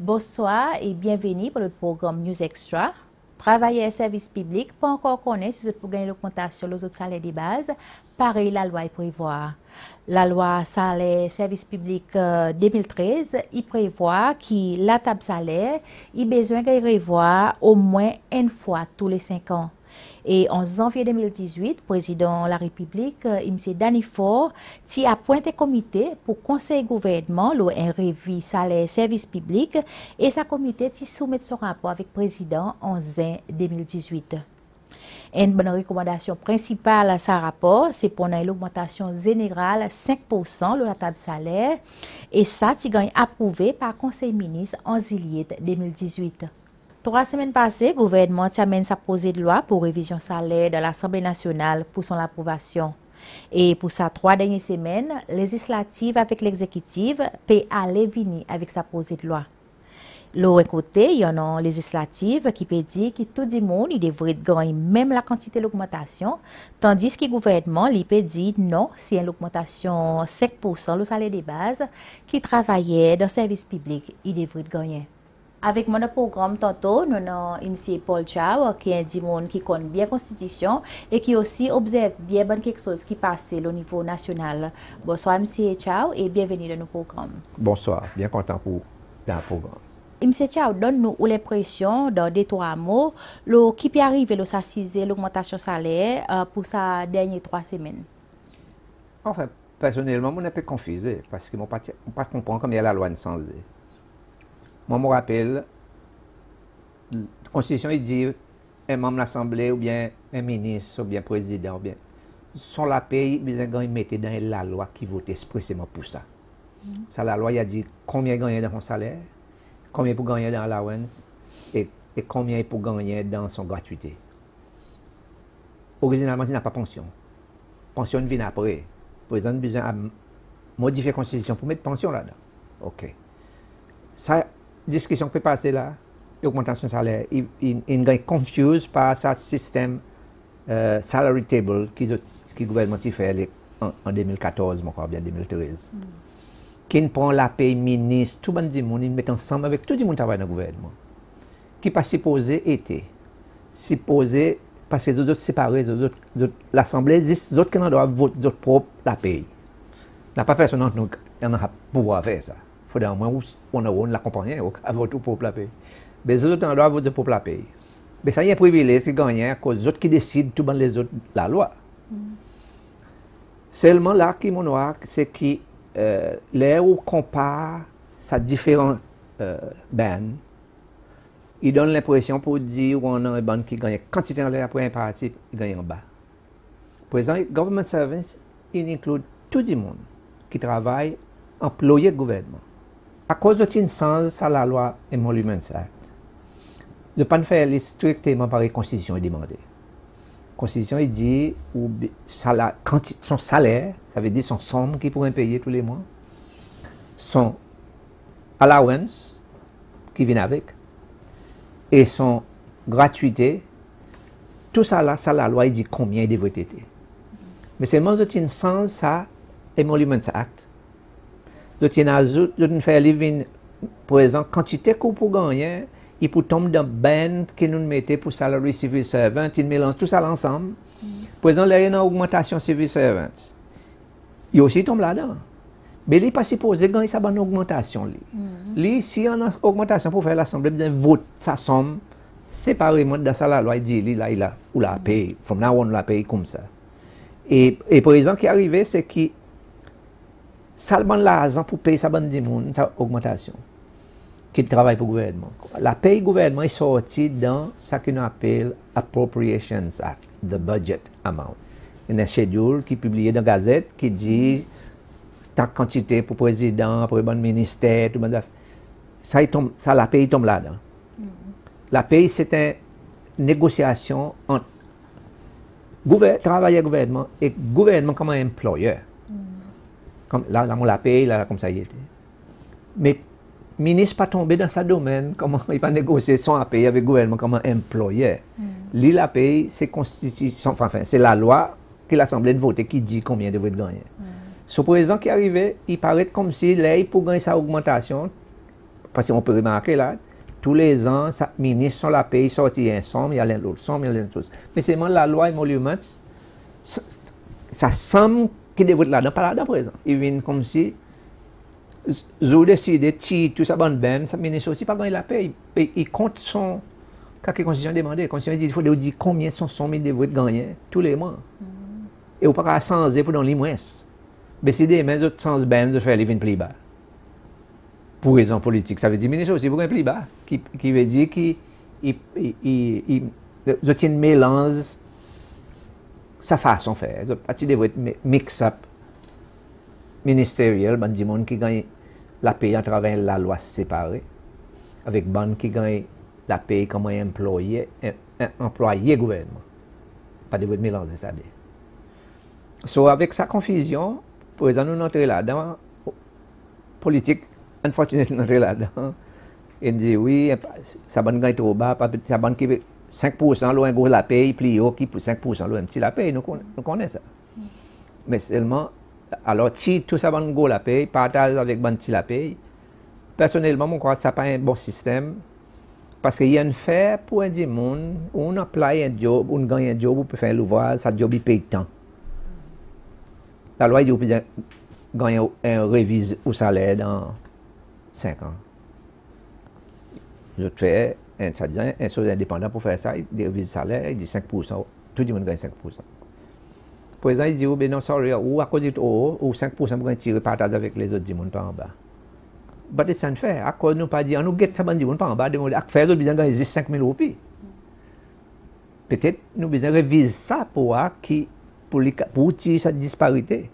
Bonsoir et bienvenue pour le programme News Extra. Travailleurs et services publics, pas encore connaître si vous pouvez gagner l'augmentation des autres salaires de base. Pareil, la loi y prévoit. La loi salaire service public 2013, il prévoit que la table salaire, il besoin de revoir au moins une fois tous les 5 ans. Et en janvier 2018, le président de la République, M. Danifort, a pointé comité pour conseil gouvernement, un revue salaire service public, et sa comité soumet son rapport avec le président en juin 2018. Une bonne recommandation principale à ce rapport, c'est pour l'augmentation générale 5% de la table salaire, et ça, c'est approuvé par le Conseil ministre en juillet 2018. 3 semaines passées, le gouvernement amène sa projet de loi pour révision salaire de l'Assemblée nationale pour son approbation. Et pour sa 3 dernières semaines, législative avec l'exécutive peut aller venir avec sa projet de loi. L'autre côté, il y a une législative qui peut dire que tout le monde devrait gagner même la quantité de l'augmentation, tandis que le gouvernement peut dire non, c'est une augmentation 5% le salaire de base qui travaillait dans le service public, il devrait gagner. Avec mon programme tantôt, nous avons M. Paul Chao, qui est un monde qui connaît bien la Constitution et qui aussi observe bien quelque chose qui passe au niveau national. Bonsoir M. Chao et bienvenue dans nos programmes. Bonsoir, bien content pour dans le programme. M. Chao, donne-nous l'impression, dans 2-3 mots, qui peut arriver à s'assiser l'augmentation salaire pour sa dernière 3 semaines. Enfin, personnellement, je suis un peu confusé parce que je ne comprends pas comment il y a la loi de changer. Moi, je me rappelle, la Constitution il dit un membre de l'Assemblée ou bien un ministre ou bien un président ou bien sont la pays, ils mettent dans la loi qui vote expressément pour ça. Ça, la loi il a dit combien gagner dans son salaire, combien pour gagner dans l'allowance et combien pour gagner dans son gratuité. Originalement, il n'a pas pension. Pension vient après. Le président a besoin de modifier la Constitution pour mettre pension là-dedans. OK. Ça, discussion peut passer là, l'augmentation de salaire, il est confus par ce système salary table que le gouvernement a fait en 2014, je crois bien 2013. Qui prend la paye ministre, tout le monde, ils mettent ensemble avec tout le monde qui travaille dans le gouvernement. Qui n'est pas supposé être. Supposé, parce que les autres séparés, l'Assemblée dit les autres qui doivent voter leur propre la paye. Il n'y a pas personne qui a pouvoir faire ça. Il faudrait au moins on la compagnie à votre propre la paye. Mais les autres doivent voter pour la paye. Mais ça y est un privilège qui gagne à cause des autres qui décident tout les autres la loi. Seulement là, qui mon noir, c'est que là où on compare ces différents bandes, il donne l'impression pour dire qu'on a un band qui gagne quantité en l'air après un parti, il gagne en bas. Par exemple, government service, il inclut tout le monde qui travaille employé de gouvernement. À cause de une sens à la loi Emoluments Act, de ne pas faire strictement par la Constitution est demandé. La Constitution dit son salaire, ça veut dire son somme qu'il pourrait payer tous les mois, son allowance qui vient avec, et son gratuité, tout ça là, la loi dit combien il devrait être. Mais seulement de une sens à Emoluments Act. De faire living, par exemple, quantité qu'on peut gagner, il peut tomber dans ben que nous mettons pour salary civil servant, il mélange tout ça ensemble. Par exemple, il y a une augmentation civil servant. Il aussi tombe là-dedans. Mais il n'est pas supposé gagner sa bonne augmentation. Si on a une augmentation pour faire l'Assemblée, il vote sa somme séparément dans sa loi, il dit, il la paye. From now on, la paye comme ça. Et par exemple, ce qui est arrivé, c'est que seulement l'argent pour payer sa bonne augmentation qui travaille pour le gouvernement. La paye gouvernement est sortie dans ce qu'on appelle Appropriations Act, the budget amount. Il y a un schedule qui est publié dans la Gazette qui dit tant de quantité pour le président, pour le bon ministère, tout le monde. Ça, la paye tombe là-dedans. La paye, c'est une négociation entre travailleur gouvernement et gouvernement comme un employeur. Comme, là, on la paye, là, comme ça y était. Mais le ministre pas tombé dans ce domaine, comment il va négocier son paye avec le gouvernement comme un employeur. Lui, la paye, c'est c'est la loi que l'Assemblée de voter qui dit combien il devrait gagner. Ce président qui est arrivé, il paraît comme si là, pour gagner sa augmentation, parce qu'on peut remarquer là, tous les ans, les ministres sont la paix, ils sortent un somme, il y a l'autre somme, il y a l'autre chose. Mais c'est la loi émolument, ça semble qu'il devrait être là-dedans, pas là-dedans présent. Il vient comme si, ils décident de tout ça, ben, ça ministre aussi pas gagner la paix. Il compte son, quand la Constitution demande, la Constitution dit, il faut dire combien son somme il devrait gagner tous les mois. Et on ne peut pas changer pour dans les mois. Mais si des autres sens ben de faire les vins plus bas. Pour raison politique, ça veut dire ministre aussi pour un plus bas, qui veut dire qu'il y a une mélange sa façon de faire. Il devrait être mix-up ministériel, ben du monde qui gagne la paix à travers la loi séparée, avec ben qui gagne la paix comme un employé gouvernement. Pas de mélanger ça. So, avec sa confusion, pour exemple, nous entrons là-dedans, politique, unfortunately, nous entrons là-dedans, et dit oui, ça va gagner trop bas, ça va qui 5% loin gros la paye, plus haut qui pour 5% loin petit la paye, nous connaissons ça. Mais seulement, alors si tout ça va gros la paye, partage avec petit la paye, personnellement, je crois que ça n'est pas un bon système, parce qu'il y a une fait pour un monde, on apply un job, on gagne un job, on peut faire l'ouvrage, ça job il paye tant. La loi dit que vous gagnez un révise au salaire dans 5 ans. Je fais un chose indépendant pour faire ça, il révise le salaire, il dit 5%, tout le monde gagne 5%. Pour exemple, il dit, oh, ben non, sorry, ou à cause de haut, ou 5% pour gagner tirer partage avec les autres du monde par en bas. Mais c'est un fait, à cause nous pas dire, nous guette ça du monde par en bas, à faire autres besoin gagner 5 000 roupies. Peut-être nous besoin réviser ça pour tirer cette disparité.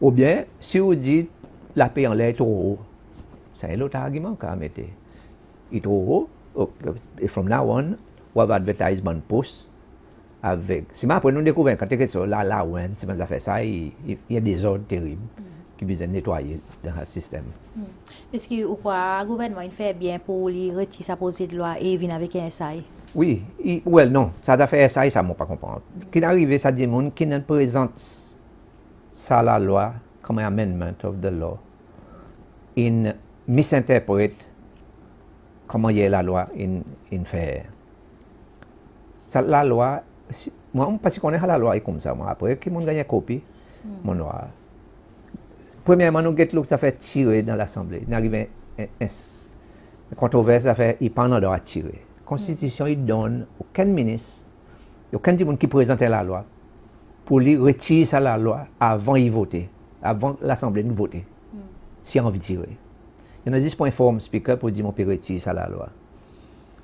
Ou bien, si vous dites la paix en l'air est trop haut, c'est un autre argument qu'on a mis. Il est trop haut, et from now on, on va advertisement post avec. Si après nous découvrons quand c'est là, si on a fait ça, il y a des ordres terribles qui besoin de nettoyer dans le système. Est-ce que le gouvernement fait bien pour retirer sa position de loi et venir avec un SAI? Oui, well, non, ça a fait SAI, ça ne m'a pas comprendre. Qui arrive, ça dit monde qui ne présente ça la loi comme un amendment of the law, il misinterprète comment y est la loi in fait. Ça, la loi, moi, parce qu'on est la loi est comme ça, moi, après, qui m'ont gagné copie, mon loi. Premièrement, nous avons ça fait tirer dans l'Assemblée. Il arrive une controverse, ça fait, il prend droit à tirer. La Constitution, il donne aucun ministre, aucun monde qui présente la loi, pour lui retirer ça la loi avant d'y voter, avant l'Assemblée de voter, si on envie de tirer. Il y en a 10 points forme speaker pour dire mon peut retirer ça la loi.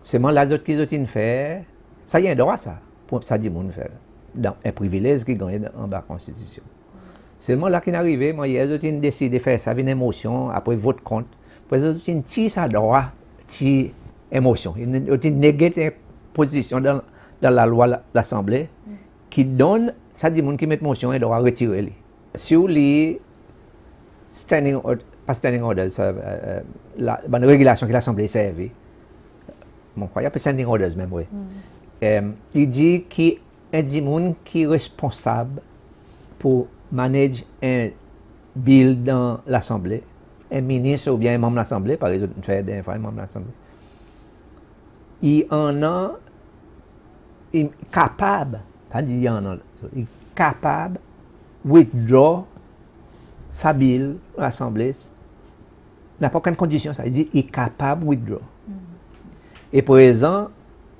Seulement les autres qui ont fait, ça y a un droit ça, pour ça dit mon faire, dans un privilège qui gagne en bas de la Constitution. Seulement là qui est arrivé, moi hier ils ont décidé de faire ça, une émotion, après vote contre, pour les autres ils ont tiré ça droit, tiré émotion. Ils ont négé une position dans la loi de l'Assemblée qui donne, ça dit mon qui met motion et doit retirer. Si vous lisez pas standing orders, la régulation que l'Assemblée servi, mon croyant, pas standing orders même, oui. Il dit qu'il y a des gens qui sont responsables pour manager un bill dans l'Assemblée, un ministre ou bien un membre de l'Assemblée, par exemple, une fois des membre de l'Assemblée. Il en a capable, pas dire il en a, il est capable de withdraw sa bill à l'Assemblée. N'a pas aucune condition, ça. Il dit il est capable de withdraw. Et pour exemple,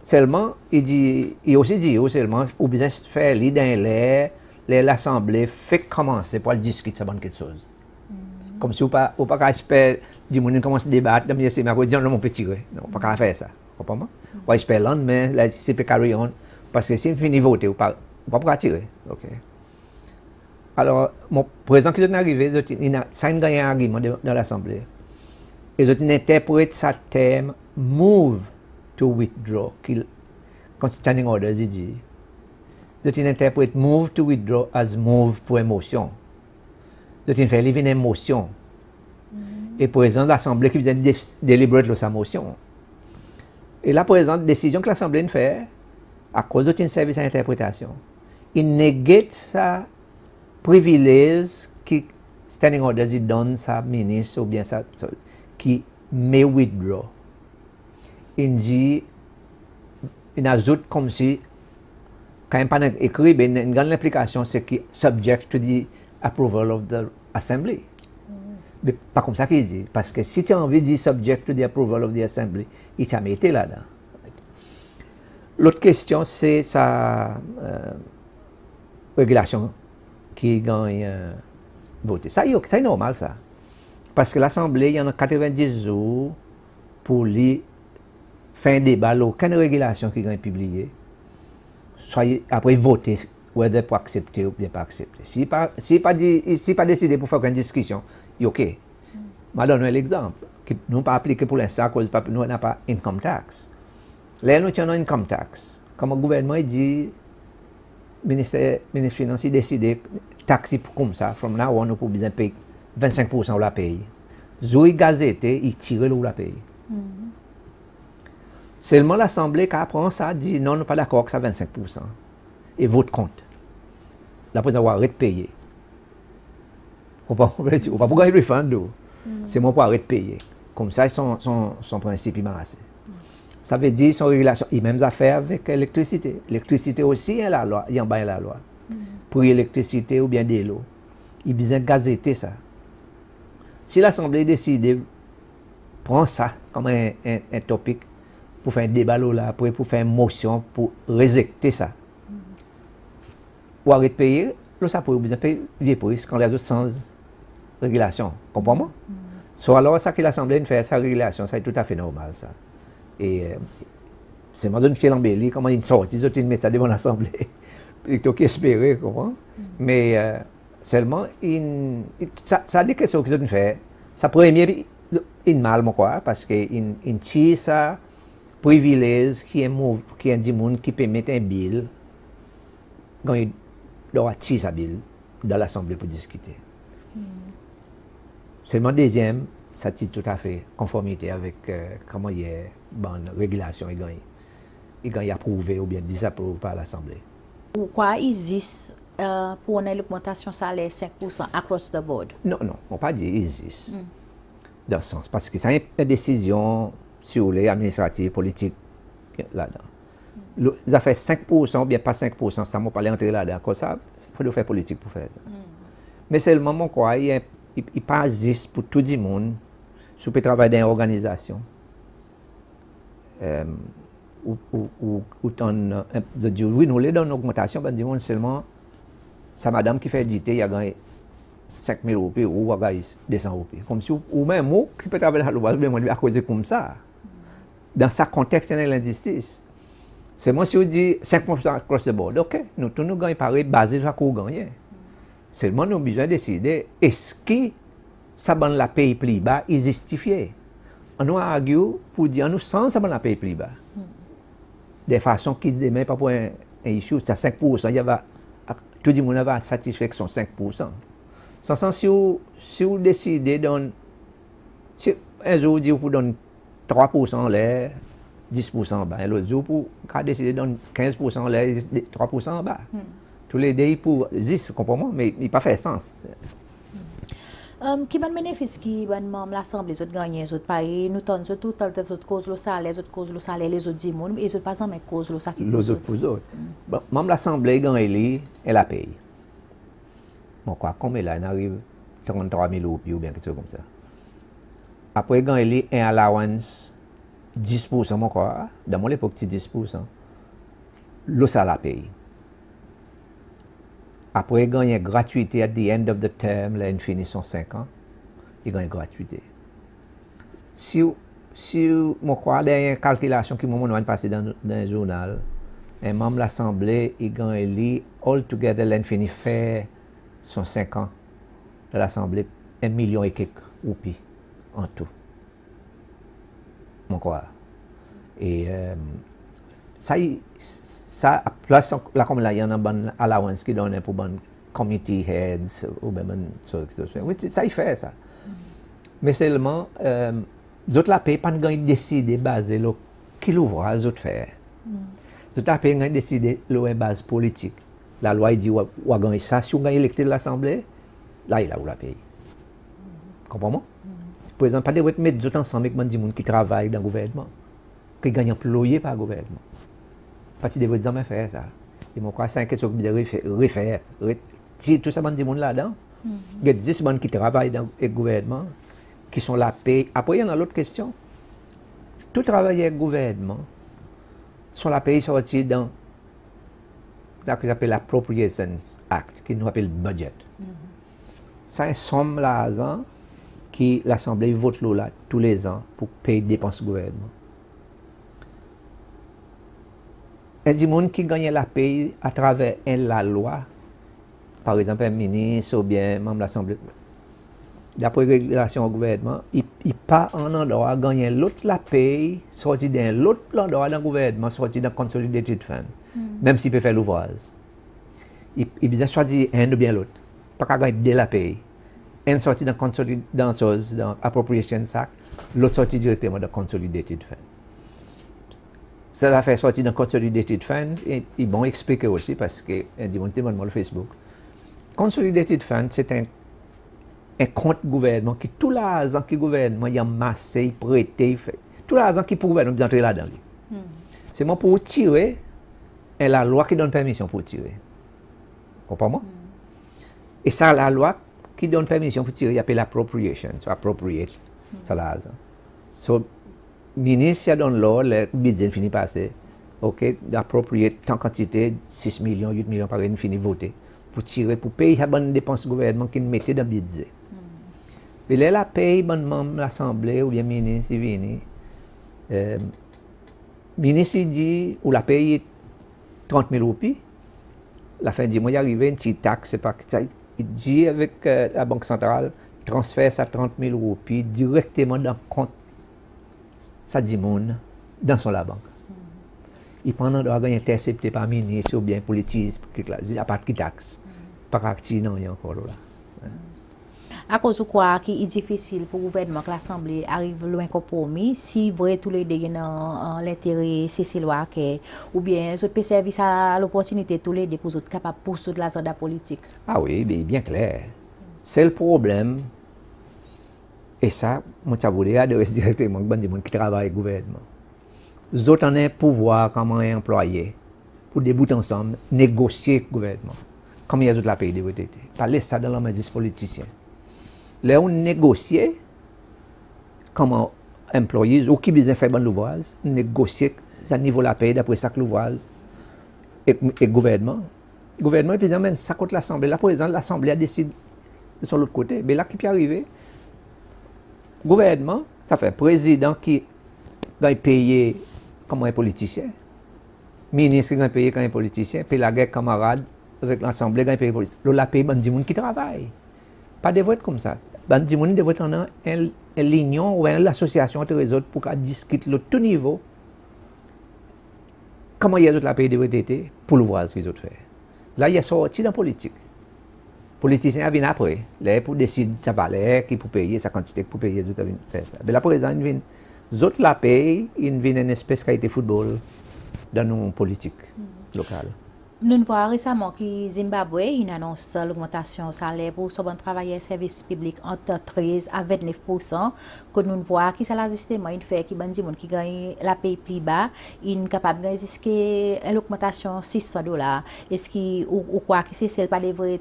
seulement, il aussi dit, seulement, ou bien faire l'idée dans l'air, l'Assemblée fait commencer pour discuter ça quelque chose. Comme si on pas espérer du monde commence à débattre, mais c'est ma dire non mon petit tirer. Non, pas faire ça. Comprends-moi? On espère le lendemain, là c'est peut carry on parce que si on finit voter ou pas tirer. OK. Alors, mon président qui est arrivé, ça a gagné un argument dans l'Assemblée. Ils ont interprété ça terme move to withdraw, standing orders, il dit. Ils ont interprété move to withdraw as move pour émotion. Ils ont fait livre une émotion. Et pour exemple, l'Assemblée qui vient délibérer de sa motion. Et là, pour exemple, décision que l'Assemblée fait, à cause d'un service à interprétation, il négate sa privilège qui standing orders il donne sa ministre ou bien sa qui may withdraw. Il dit, il ajoute comme si, quand il pas écrit, une grande implication, c'est que subject to the approval of the assembly. Mais pas comme ça qu'il dit, parce que si tu as envie de dire subject to the approval of the assembly, il t'a mis là-dedans. L'autre question, c'est sa régulation qui gagne voté. Ça, c'est normal, ça. Parce que l'Assemblée, il y en a 90 jours pour lui faire un débat, aucune régulation qui gagne publiée. Soyez après voter, whether pour accepter ou bien pas accepter. Si pas décidé pour faire une discussion, il est OK. Je donne un exemple. Nous n'avons pas appliqué pour l'instant, nous n'avons pas income tax. Là, nous avons income tax. Comme le gouvernement dit, le ministre financier décide taxer comme ça, from now on, nous pouvons bien payer 25% de la paye. Zoui gazetté, il tire le la paye. Seulement l'Assemblée qui apprend ça dit non, nous ne sommes pas d'accord avec ça 25%. Et vote contre. La présidente va arrêter de payer. On ne va pas gagner le refund. C'est mon pour arrêter de payer. Comme ça, son principe est marré. Ça veut dire son régulation. Et même affaire avec l'électricité. L'électricité aussi, il y a la loi. Il y a la loi. Pour l'électricité ou bien de l'eau. Il besoin de gazetter ça. Si l'Assemblée décide de prendre ça comme un topic pour faire un débat là, après pour faire une motion pour réjecter ça. Ou arrêter de payer, là, ça peut besoin de payer vieux prix quand les autres sans régulation. Comprends-moi? So, alors, ça que l'Assemblée fait, sa régulation, ça est tout à fait normal, ça. Et c'est moi de M. Lambelli, comment il sort, ils ont mis ça devant l'Assemblée. Il faut espérer, comprends? Mais seulement, ça dit quelque chose qu'ils ont fait. Ça premier, il mal, moi, quoi, parce qu'il tire ça privilège qui est du monde qui peut mettre un bill, quand il doit tirer sa bill dans l'Assemblée pour discuter. Seulement deuxième, ça tire tout à fait conformité avec comment il y a bonne régulation il gagne approuvé ou bien désapprouvé par l'Assemblée. Pourquoi il existe pour une augmentation salaire 5% across the board? Non, on ne peut pas dire existe. Dans ce sens, parce que c'est une décision sur les administratives politiques là-dedans. Ça fait 5% ou bien pas 5%, ça ne m'a pas entrer là-dedans. Comme ça, il faut faire politique pour faire ça. Mais seulement, mon quoi, il pas existe pour tout le monde, si vous pouvez travailler dans une organisation, oui, nous les donnons une augmentation, ben, du monde seulement, c'est madame qui fait éditer, il a gagné 5 000 roupies ou il a gagné 200 roupies. Comme si, ou même, moi, qui peut travailler dans le à cause de comme ça. Dans ce contexte, il y a l'injustice. C'est moi si on dit 5% across the board, ok, nous tous nous gagnons pareil, basé sur ce qu'on gagne. Seulement, nous avons besoin de décider, est-ce que ça va la paye plus bas est justifié? On nous argue pour dire, nous sans ça va la paye plus bas. De façon qui ne pas pour un issue, c'est à 5%, il y a, tout le monde va satisfaction 5%. Sans sens, si vous décidez de si un jour, vous pour donner 3% en l'air, 10% en bas, et l'autre jour, pour décider de donner 15% en l'air, 3% en bas. Tous les deux pour 10, comprends-moi, mais il n'a pas fait sens. Qui ban bénéfice qui ban membre l'Assemblée, les autres gagnent, les autres payer, nous tonnons tout les autres causes le salaire, les autres causes le salaire, les autres disent et les autres pas jamais cause le ça qui les autres pour autres. Bon, membre l'Assemblée gagne elle a payé. Bon quoi, comme elle arrive 33 000 roupies ou bien quelque chose comme ça. Après gagne un allowance 10%, mon quoi, dans mon époque c'est 10%. Le salaire paye. Après, il gagne gratuité at the end of the term, là, il finit son 5 ans, il gagne gratuité. Si je crois, il y a une calculation qui m'a passé dans un journal, un membre de l'Assemblée, il gagne, all together, là, il finit faire son 5 ans de l'Assemblée, 1 million et quelques roupies en tout. Je crois. Et ça, plus là, comme là, il y a une bonne allowance qui donne pour bonne committee heads, ou même ça, il fait ça. Mais seulement, les autres la paye, pas de décider basé sur qui l'ouvrage, les autres faire. Les autres la paye, ils décider sur une base politique. La loi dit, ou gagner ça, si on gagne électé de l'Assemblée, là, il a où la paye. Comprends-moi? Par exemple, pas de mettre d'autres ensemble avec des gens qui travaillent dans le gouvernement, qui gagnent employés par le gouvernement. Parce que des gens faire ça. Et moi, c'est une question de refaire. Si tout ça, des gens là-dedans, il y a 10 gens qui travaillent dans le gouvernement, qui sont là payés. Après, il y a l'autre question. Tout travail avec le gouvernement, sont là payés sortis dans ce qu'on appelle l'Appropriations Act, qui nous appelle le budget. C'est une somme l'argent que l'Assemblée vote là tous les ans pour payer les dépenses du gouvernement. Il y a des gens qui gagnent la paye à travers la loi, par exemple un ministre ou bien membre de l'Assemblée. D'après la régulation au gouvernement, il pas en endroit gagner l'autre la paye, sorti d'un l'autre endroit dans le gouvernement, sorti dans Consolidated Fund, même s'il peut faire l'ouvrage. Il besoin choisir un ou bien l'autre, pas qu'à gagner de la paye. Un sorti dans Appropriations Act, l'autre sorti directement dans Consolidated Fund. Ça va faire sortir dans Consolidated Fund, et ils vont expliquer aussi parce que ils vont témoigner le Facebook. Consolidated Fund, c'est un compte gouvernement qui tout l'argent que le gouvernement a amassé, prêté, fait. Tout l'argent qui pour le gouvernement entrer là-dedans. C'est moi pour tirer, et la loi qui donne permission pour tirer. Comprenez-moi? Et ça, la loi qui donne permission pour tirer, il appelle l'appropriation, appropriate, ça l'argent. So, le ministre donne l'ordre, le budget finit passer, ok, d'approprier tant quantité, 6 millions, 8 millions par an, finit voter, pour tirer, pour payer la bonne dépense du gouvernement qu'il mettait dans le budget. Et là, la paye, bon membre de l'Assemblée ou bien ministre, il vient, ministre il dit, ou la paye 30 000 roupies, la fin du mois, il arrive une petite taxe, c'est pas ça. Il dit avec la Banque centrale, transfère ça 30 000 roupies directement dans le compte. Ça dit monde dans son la banque. Il prend un droit à intercepté par ministre ou bien politique, à part qui taxe. Pas actif, non, il y a encore là. À cause de quoi qui est difficile pour le gouvernement que l'Assemblée arrive loin compromis, si vrai tous les deux dans l'intérêt cécilois ou bien ce peut servir à l'opportunité tous les deux pour être capable de poursuivre l'agenda politique. Ah oui, bien clair. C'est le problème. Et ça, moi, je voulais adresser directement aux gens qui travaillent au gouvernement. Les autres ont un pouvoir comme un employé pour débuter ensemble, négocier avec le gouvernement. Comme il y a d'autres la pays de voter. Pas laisser ça dans la main des politiciens. Là, on négocie comme employé ou qui besoin faire bon l'ouvrage, négocier ça niveau la paye d'après ça que l'ouvrage et le gouvernement. Le gouvernement, il amène ça contre l'Assemblée. Là, par exemple, l'Assemblée a décidé de son l'autre côté. Mais là, qui peut arriver? Le gouvernement, ça fait président qui gagne payé comme un politicien, ministre qui gagne payé comme un politicien, puis la guerre camarade avec l'Assemblée gagne payé politicien. La paye, ben, du monde qui travaille. Pas de vote comme ça. Ben, du monde de vote en un l'union ou une association entre les autres pour qu'on discute le tout niveau. Comment il y a d'autres la paye de vote pour le voir ce qu'ils ont fait. Là, il y a sorti dans la politique. Les politiciens viennent après, là, pour décider sa valeur, qui pour payer, sa quantité pour payer, tout faire ça. Mais là, par exemple, les autres la payent, ils viennent une espèce de football dans nos politiques locales. Nous voyons récemment que Zimbabwe annonce l'augmentation du salaire pour les travailleurs services publics entre 13 à 29%. Que nous voyons que c'est justement une fait que les gens qui gagnent la paye plus bas, ils sont capables de gagner l'augmentation de $600. Est-ce que ou quoi que c'est pas devrait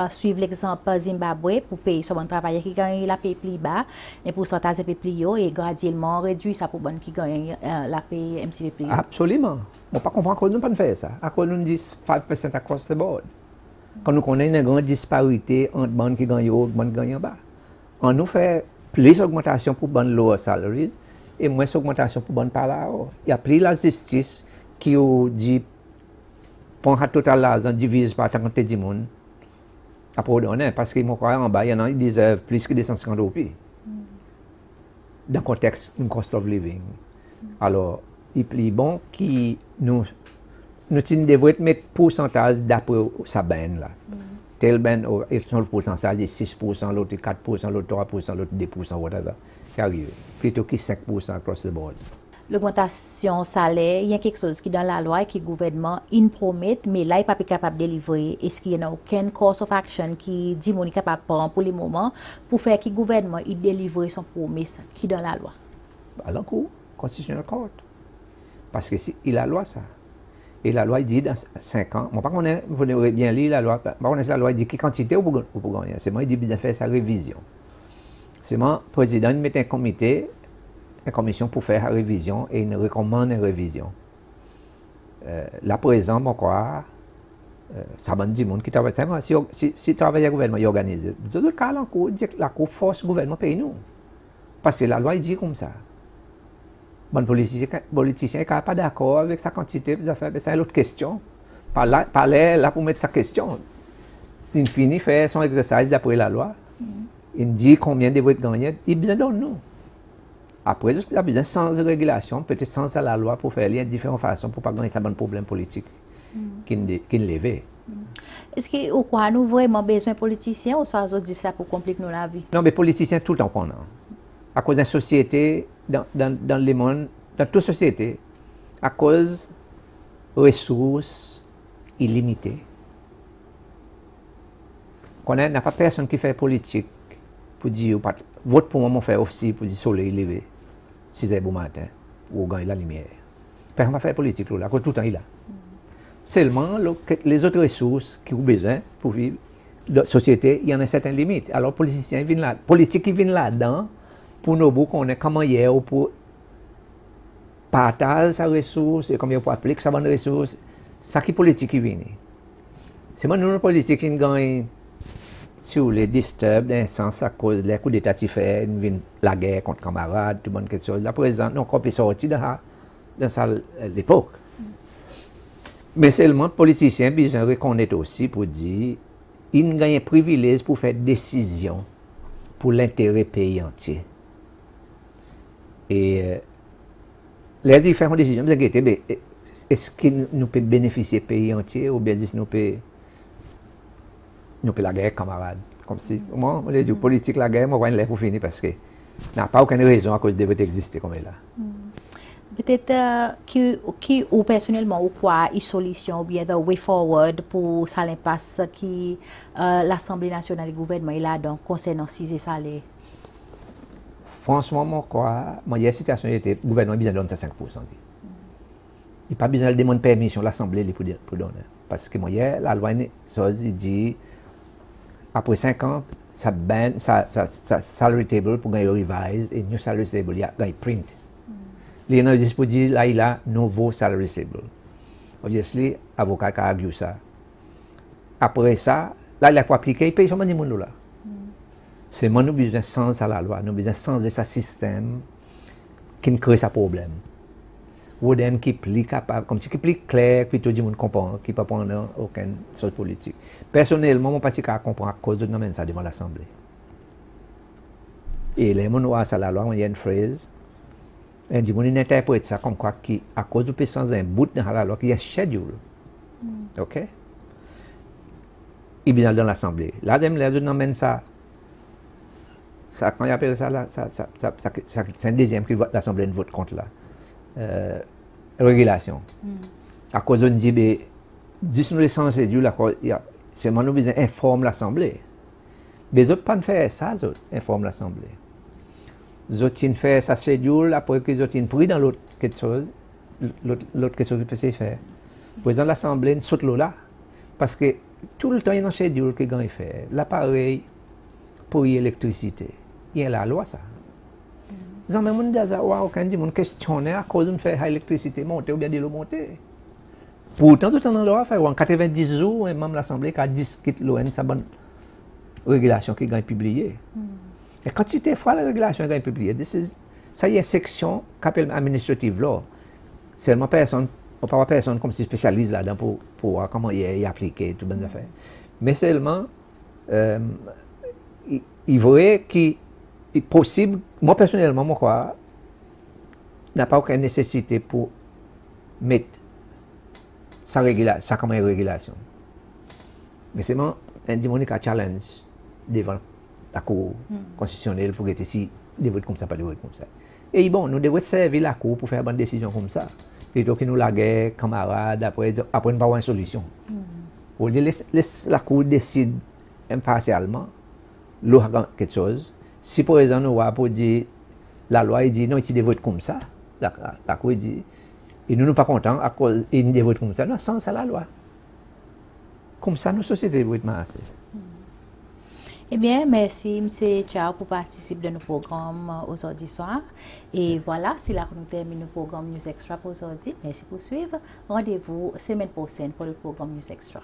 suivre l'exemple Zimbabwe pour payer les travailleurs qui gagnent la paye plus bas, un pourcentage un peu plus haut et graduellement réduire ça pour les gens qui gagnent la paye un petit peu plus haut? Absolument. On ne comprend pas qu'on ne peut pas faire ça. À quoi nous disons 5% across the board. Quand nous connaissons une grande disparité entre les gens qui gagnent haut et les gens qui gagnent bas. On nous fait plus d'augmentation pour les lower salaries et moins d'augmentation pour les gens par là. Il y a plus la justice qui dit prend un total l'argent divise par la quantité de monde. Après, donner parce qu'ils m'ont croyé en bas, il y en a qui déservent plus que 250 roupies. Dans le contexte du cost of living. Alors, il est plus bon que nous devons mettre pourcentage d'après sa baine là. Tel baine, le pourcentage est 6%, l'autre est 4%, l'autre 3%, l'autre 2%, whatever, qui arrive. Plutôt que 5% across the board. l'augmentation salaire, il y a quelque chose qui dans la loi et qui le gouvernement il promet, mais là il n'est pas capable de délivrer. Est-ce qu'il n'y a aucun course of action qui dit qu'on est capable de prendre pour le moment pour faire que le gouvernement il délivre son promesse qui dans la loi? À l'encours, constitutionnel court. Parce que si il a la loi ça. Et la loi dit dans 5 ans, moi, vous devez bien lire la loi, la loi dit quelle quantité ou pour gagner. C'est moi, il dit bien faire sa révision. C'est moi, le président, il met un comité, une commission pour faire la révision et il recommande une révision. Là, par exemple, on croit, ça va dire monde qui travaille, si travaille le gouvernement, il organise. Dans d'autres cas, la Cour force le gouvernement paye nous. Parce que la loi, il dit comme ça. Bon, politicien n'est pas d'accord avec sa quantité d'affaires, mais c'est une autre question. Parler là pour mettre sa question. Il finit faire son exercice d'après la loi. Il dit combien de votes gagner. Il besoin de nous. Après, il a besoin sans régulation, peut-être sans la loi pour faire les différentes façons pour ne pas gagner ça bon problème politique qu'il lève. Est-ce que ou quoi nous vraiment besoin de politiciens ou ça dit ça pour compliquer nous la vie? Non, mais politiciens tout le temps pendant. À cause de la société, dans le monde, dans toute société, à cause de ressources illimitées. On n'a pas personne qui fait politique pour dire, vote pour moi, faire aussi pour dire soleil levé, 6 heures du matin, ou gagner la lumière. Personne ne va faire politique là, tout le temps il a. Seulement, les autres ressources qui ont besoin pour vivre, la société, il y en a certaines limites. Alors, politiciens viennent là, politique qui viennent là-dedans, pour nous, qu'on est comment hier, ou pour partager sa ressource, et comment pour appliquer sa bonne ressource, ça qui est politique qui vient. C'est moi, nous, politique qui gagne sur les disturbs, dans le sens à cause des coups d'État qui fait, la guerre contre camarades, tout le monde, quelque chose. Là, présent, nous, on peut sortir dans l'époque. Mais seulement, les politiciens, besoin de reconnaître aussi pour dire, ils gagnent un privilège pour faire des décisions pour l'intérêt pays entier. Et les différentes décisions, est-ce que nous pouvons bénéficier du pays entier ou bien est-ce que nous pouvons la guerre, camarades? Comme si, moi, je dis, politique, la guerre, moi, je vais pour finir parce que n'a pas aucune raison à cause de devait exister comme là. Peut-être qui ou personnellement ou quoi une solution ou bien the way forward pour ça l'impasse qui l'Assemblée nationale et le gouvernement est là donc concernant 6 et salaire. Franchement, moi, il y a une situation où le gouvernement a besoin de donner 5%. Il n'a pas besoin de demander permission à l'Assemblée pour donner. Parce que moi, la loi dit après 5 ans, ça ban sa salary table pour gagner revise et new salary table, il y a print. Les gens disent pour dire là, il a nouveau salary table. Obviously, l'avocat a argué ça. Après ça, là, il a appliqué, il paye seulement des gens là. C'est moi, nous avons besoin de sens à la loi, nous avons besoin de sens de ce système qui crée ce problème. Ou d'un qui est plus capable, comme si qui est plus clair, puis tout le monde comprend, qui ne peut pas prendre aucune sorte politique. Personnellement, je ne peux pas comprendre à cause de nous ça devant l'Assemblée. Et les gens voient ça la loi, il y a une phrase, et dit, on interprète ça comme quoi, à cause du puissance d'un bout dans la loi, qu'il y a un schedule. OK? Il vient dans l'Assemblée. Là, les gens amènent ça. Quand il appelle ça, c'est un deuxième que l'Assemblée ne vote contre la régulation. À cause de dit, dis-nous les sens et Dieu, c'est moi nous besoin informer l'Assemblée. Mais les autres pas faire ça, les autres informent l'Assemblée. Les autres ils font ça schedule, après que les autres ils pris dans l'autre quelque chose, l'autre quelque chose qu'ils peuvent faire. Le président de l'Assemblée ne saute là. Parce que tout le temps, il y a un schedule que gagne fait. L'appareil pour l'électricité. Il y a la loi, ça. Les gens me disent, waouh, quand ils me questionnent à cause de faire l'électricité monter ou bien de l'eau monter. Pourtant, tout en loi, en 90 jours, même l'Assemblée qui a discuté l'ON, sa bonne régulation qui est publiée. Et quand tu fois la régulation qui est publiée, ça y est, section qu'appelle administrative law. Seulement personne, on ne parle pas personne comme si spécialiste là-dedans pour voir comment il est appliqué, tout bonne affaire. Mais seulement, il voyait qu'il est possible, moi personnellement, moi crois, n'a pas aucune nécessité pour mettre sa comme une régulation. Mais c'est moi, un démonique à challenge devant la Cour constitutionnelle pour être si des votes comme ça, pas des votes comme ça. Et bon, nous devons servir la Cour pour faire une bonne décision comme ça. Plutôt que nous la guerre, camarades, après nous pas avoir une solution. Ou laisse la Cour décide impartialement, quelque chose. Si par exemple, nous pour dire, la loi dit non, il devrait être comme ça, la Cour dit, et nous ne sommes pas contents à cause il devrait être comme ça. Non, sans ça, la loi. Comme ça, nos sociétés devraient être massées. Eh bien, merci, M. Tchao, pour participer à nos programmes aujourd'hui soir. Et voilà, c'est là que nous terminons le programme News Extra pour aujourd'hui. Merci pour suivre. Rendez-vous semaine prochaine pour le programme News Extra.